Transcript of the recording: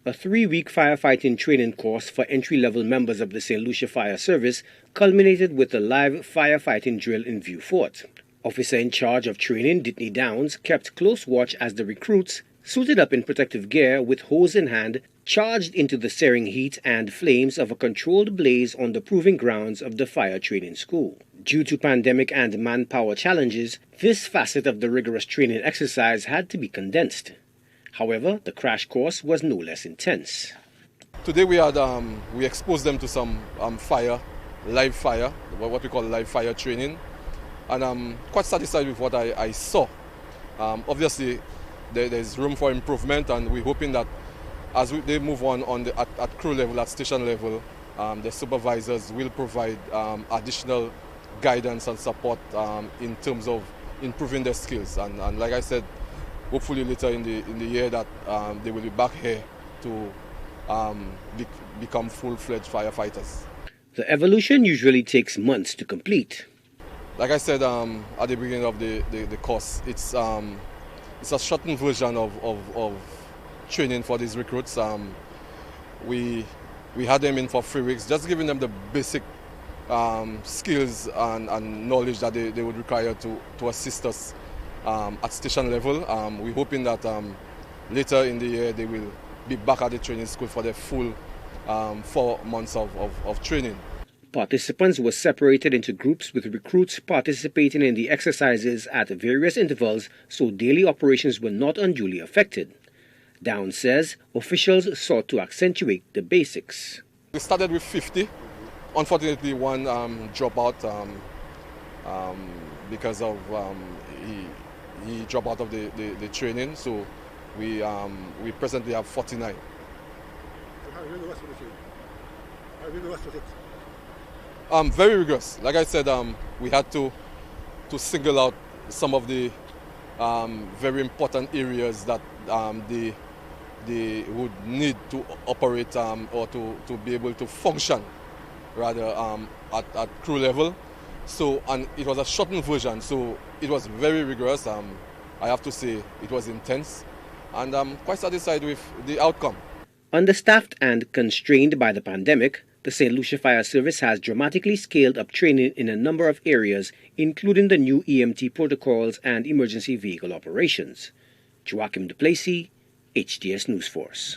A 3-week firefighting training course for entry-level members of the Saint Lucia Fire Service culminated with a live firefighting drill in Vieux Fort. Officer in charge of training, Ditney Downs, kept close watch as the recruits, suited up in protective gear with hose in hand, charged into the searing heat and flames of a controlled blaze on the proving grounds of the fire training school. Due to pandemic and manpower challenges, this facet of the rigorous training exercise had to be condensed. However, the crash course was no less intense. Today we exposed them to some live fire, what we call live fire training, and I'm quite satisfied with what I saw. Obviously, there's room for improvement, and we're hoping that as they move on at crew level, at station level, the supervisors will provide additional guidance and support in terms of improving their skills. And like I said, hopefully later in the year that they will be back here to become full-fledged firefighters. The evolution usually takes months to complete. Like I said at the beginning of the course, it's a shortened version of training for these recruits. We had them in for 3 weeks, just giving them the basic skills and knowledge that they would require to assist us at station level. We're hoping that later in the year they will be back at the training school for their full 4 months of training. Participants were separated into groups with recruits participating in the exercises at various intervals so daily operations were not unduly affected. Downs says officials sought to accentuate the basics. We started with 50. Unfortunately, one dropped out because of he dropped out of the training, so we presently have 49. Very rigorous. Like I said, we had to single out some of the very important areas that they would need to operate or to be able to function rather at crew level. So, and it was a shortened version, so it was very rigorous. I have to say it was intense, and I'm quite satisfied with the outcome. Understaffed and constrained by the pandemic, the Saint Lucia Fire Service has dramatically scaled up training in a number of areas, including the new EMT protocols and emergency vehicle operations. Joachim Duplessis, HDS News Force.